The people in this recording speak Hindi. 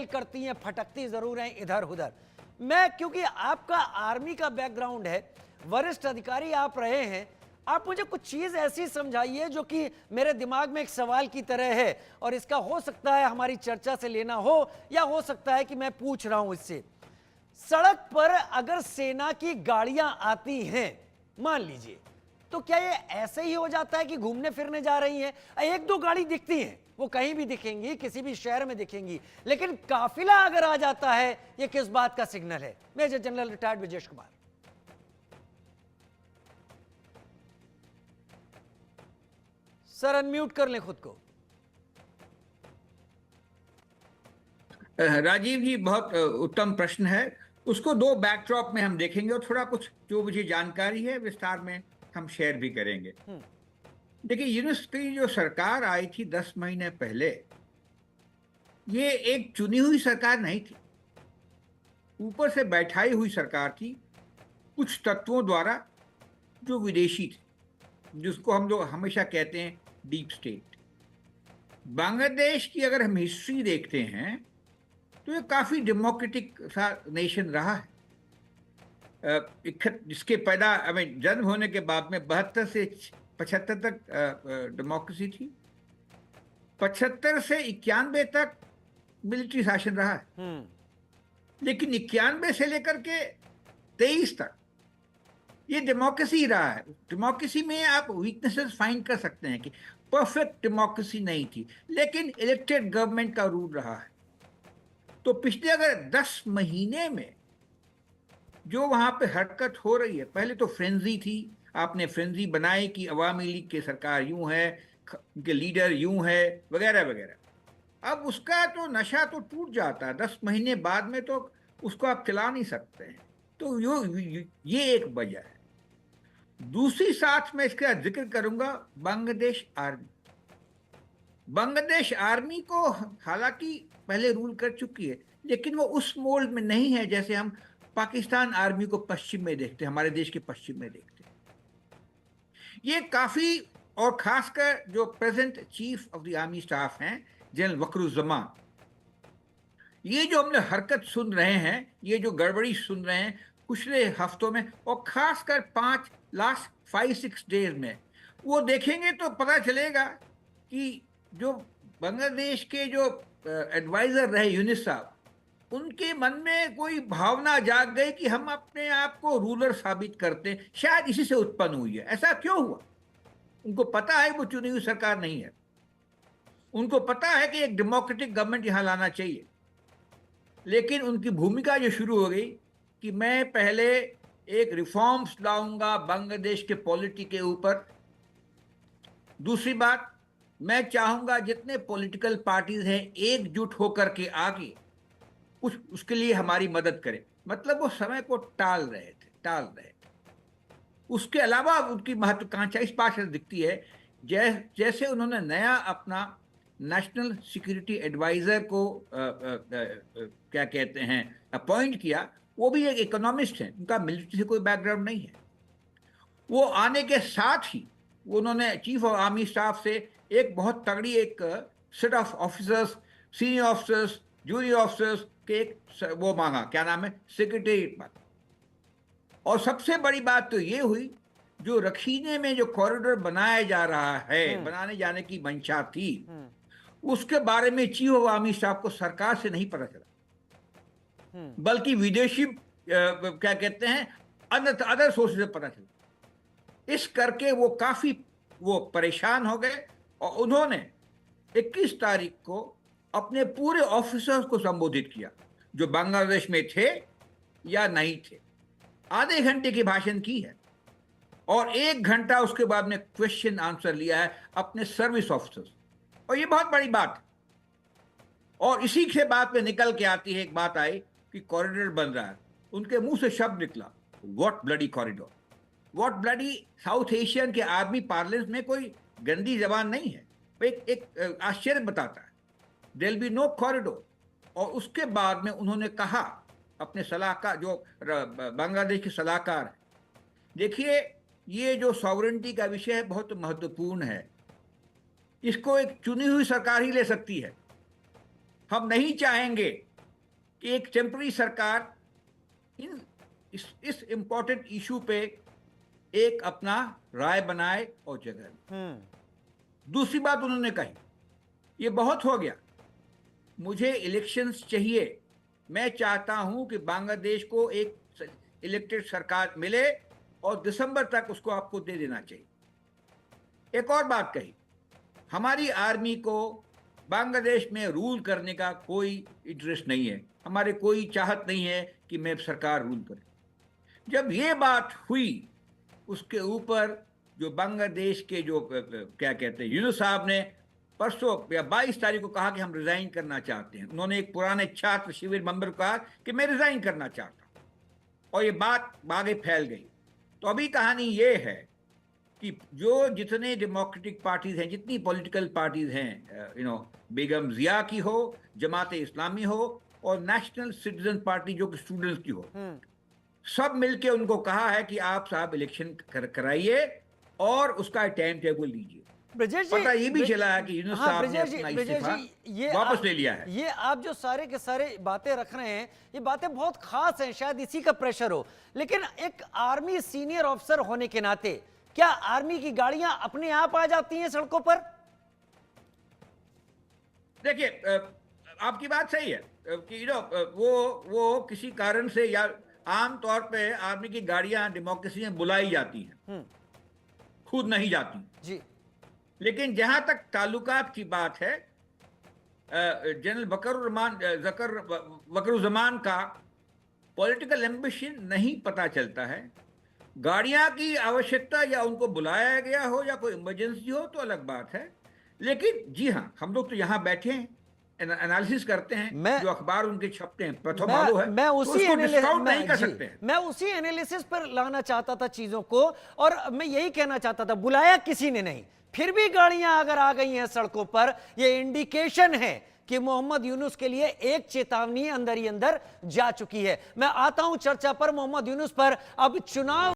फेल करती हैं, फटकती जरूर हैं इधर उधर। मैं, क्योंकि आपका आर्मी का बैकग्राउंड है, वरिष्ठ अधिकारी आप रहे हैं, आप मुझे कुछ चीज ऐसी समझाइए जो कि मेरे दिमाग में एक सवाल की तरह है, और इसका हो सकता है हमारी चर्चा से लेना हो, या हो सकता है कि मैं पूछ रहा हूं इससे। सड़क पर अगर सेना की गाड़ियां आती हैं, मान लीजिए, तो क्या ये ऐसे ही हो जाता है कि घूमने फिरने जा रही हैं? एक दो गाड़ी दिखती हैं, वो कहीं भी दिखेंगी, किसी भी शहर में दिखेंगी, लेकिन काफिला अगर आ जाता है, ये किस बात का सिग्नल है? Major general retired Vijesh Kumar. Sir unmute कर लें खुद को। राजीव जी, बहुत उत्तम प्रश्न है। उसको दो बैकड्रॉप में हम देखेंगे और थोड़ा कुछ जो मुझे जानकारी है विस्तार में हम शेयर भी करेंगे। देखिए, यूनुस की जो सरकार आई थी 10 महीने पहले, ये एक चुनी हुई सरकार नहीं थी, ऊपर से बैठाई हुई सरकार थी कुछ तत्वों द्वारा जो विदेशी थे, जिसको हम लोग हमेशा कहते हैं डीप स्टेट। बांग्लादेश की अगर हम हिस्ट्री देखते हैं तो ये काफी डेमोक्रेटिक सा नेशन रहा है। जिसके जन्म होने के बाद में 72 से 75 तक डेमोक्रेसी थी, 75 से 91 तक मिलिट्री शासन रहा है, लेकिन 91 से लेकर के 23 तक ये डेमोक्रेसी ही रहा है। डेमोक्रेसी में आप वीकनेसेस फाइंड कर सकते हैं कि परफेक्ट डेमोक्रेसी नहीं थी, लेकिन इलेक्टेड गवर्नमेंट का रूल रहा है। तो पिछले अगर 10 महीने में जो वहां पे हरकत हो रही है, पहले तो फ्रेंजी थी, आपने फ्रेंजी बनाई कि अवामी लीग की सरकार यूं है, उनके लीडर यूं है, वगैरह वगैरह। अब उसका तो नशा तो टूट जाता है 10 महीने बाद में, तो उसको आप चला नहीं सकते हैं। तो ये एक वजह है। दूसरी साथ में इसका जिक्र करूंगा बांग्लादेश आर्मी। बांग्लादेश आर्मी को हालांकि पहले रूल कर चुकी है, लेकिन वो उस मोल्ड में नहीं है जैसे हम पाकिस्तान आर्मी को पश्चिम में देखते हैं, हमारे देश के पश्चिम में देखते हैं। ये काफी, और खासकर जो present chief of the army staff हैं जनरल वकरुज्जमान, ये जो हमने हरकत सुन रहे हैं, ये जो गड़बड़ी सुन रहे हैं पिछले हफ्तों में, और खासकर 5 डेज में, वो देखेंगे तो पता चलेगा कि जो बांग्लादेश के जो एडवाइजर रहे यूनिस साहब, उनके मन में कोई भावना जाग गई कि हम अपने आप को रूलर साबित करते हैं। शायद इसी से उत्पन्न हुई है। ऐसा क्यों हुआ? उनको पता है वो चुनी हुई सरकार नहीं है, उनको पता है कि एक डेमोक्रेटिक गवर्नमेंट यहां लाना चाहिए, लेकिन उनकी भूमिका जो शुरू हो गई कि मैं पहले एक रिफॉर्म्स लाऊंगा बांग्लादेश के पॉलिटी के ऊपर। दूसरी बात, मैं चाहूंगा जितने पॉलिटिकल पार्टीज हैं एकजुट होकर के आगे कुछ उसके लिए हमारी मदद करें। मतलब वो समय को टाल रहे थे। उसके अलावा उनकी महत्वाकांक्षा इस बात से दिखती है, जैसे उन्होंने नया अपना नेशनल सिक्योरिटी एडवाइजर को क्या कहते हैं अपॉइंट किया। वो भी एक इकोनॉमिस्ट हैं, उनका मिलिट्री से कोई बैकग्राउंड नहीं है। वो आने के साथ ही उन्होंने चीफ ऑफ आर्मी स्टाफ से एक बहुत तगड़ी एक set of officers, senior officers, junior officers के एक वो मांगा, क्या नाम है, सेक्रेटेरिएट मांगा। और सबसे बड़ी बात तो ये हुई, जो रखीने में जो कॉरिडोर बनाया जा रहा है, बनाने जाने की मंशा थी, उसके बारे में चीफ ऑफ आर्मी स्टाफ को सरकार से नहीं पता चला, बल्कि विदेशी क्या कहते हैं अदर सोर्सेज से पता चला। इस करके वो काफी परेशान हो गए, और उन्होंने 21 तारीख को अपने पूरे ऑफिसर्स को संबोधित किया जो बांग्लादेश में थे या नहीं थे। आधे घंटे की भाषण की है, और 1 घंटा उसके बाद में क्वेश्चन आंसर लिया है अपने सर्विस ऑफिसर्स। और ये बहुत बड़ी बात है। और इसी के बाद में निकल के आती है, एक बात आई कि कॉरिडोर बन रहा है। उनके मुंह से शब्द निकला, what bloody corridor. What bloody south Asian के आर्मी पार्लेंस में कोई गंदी जबान नहीं है, एक आश्चर्य बताता है। There will be no corridor. और उसके बाद में उन्होंने कहा अपने सलाहकार, जो बांग्लादेश के सलाहकार हैं, देखिए ये जो सॉवरेनिटी का विषय है बहुत महत्वपूर्ण है, इसको एक चुनी हुई सरकार ही ले सकती है। हम नहीं चाहेंगे कि एक टेम्पररी सरकार इस इंपॉर्टेंट इशू पे एक अपना राय बनाए और जगह। दूसरी बात उन्होंने कही, ये बहुत हो गया, मुझे इलेक्शंस चाहिए, मैं चाहता हूं कि बांग्लादेश को एक इलेक्टेड सरकार मिले और दिसंबर तक उसको आपको दे देना चाहिए। एक और बात कही, हमारी आर्मी को बांग्लादेश में रूल करने का कोई इंटरेस्ट नहीं है, हमारे कोई चाहत नहीं है कि मैं सरकार रूल करे। जब ये बात हुई, उसके ऊपर जो बांग्लादेश के जो क्या कहते हैं यूनुस साहब ने परसों या 22 तारीख को कहा कि हम रिजाइन करना चाहते हैं। उन्होंने एक पुराने छात्र शिविर मेंबर को कहा कि मैं रिजाइन करना चाहता हूं, और ये बात आगे फैल गई। तो अभी कहानी ये है कि जो जितने डेमोक्रेटिक पार्टीज हैं, जितनी पॉलिटिकल पार्टीज हैं, बेगम जिया की हो, जमात इस्लामी हो और नेशनल सिटीजन पार्टी जो कि स्टूडेंट्स की हो, सब मिलके उनको कहा है कि आप साहब इलेक्शन कराइए और उसका टाइम टेबल दीजिए। ब्रजेश जी, पता ये भी चला है कि यूनुस साहब ने अपना इस्तीफा वापस ले लिया है। ये आप जो सारे के सारे बातें रख रहे हैं, ये बातें बहुत खास हैं, शायद इसी का प्रेशर हो। लेकिन एक आर्मी सीनियर ऑफिसर होने के नाते क्या आर्मी की गाड़ियां अपने आप आ जाती हैं सड़कों पर? देखिए, आपकी बात सही है कि वो किसी कारण से या आम तौर पे आर्मी की गाड़ियां डेमोक्रेसी में बुलाई जाती हैं, खुद नहीं जाती जी। लेकिन जहां तक ताल्लुकात की बात है, जनरल वकरुज़मान का पॉलिटिकल एम्बिशन नहीं पता चलता है। गाड़ियां की आवश्यकता या उनको बुलाया गया हो या कोई इमरजेंसी हो तो अलग बात है। लेकिन जी हाँ, हम लोग तो यहाँ बैठे हैं, एनालिसिस करते हैं, जो अखबार उनके छपते हैं प्रथम आलो है, मैं उसी तो डिस्काउंट नहीं कर सकते हैं। मैं उसी एनालिसिस पर लाना चाहता था चीजों को, और मैं यही कहना चाहता था, बुलाया किसी ने नहीं, फिर भी गाड़ियां अगर आ गई हैं सड़कों पर, यह इंडिकेशन है कि मोहम्मद यूनुस के लिए एक चेतावनी अंदर ही अंदर जा चुकी है। मैं आता हूं चर्चा पर, मोहम्मद यूनुस पर। अब चुनाव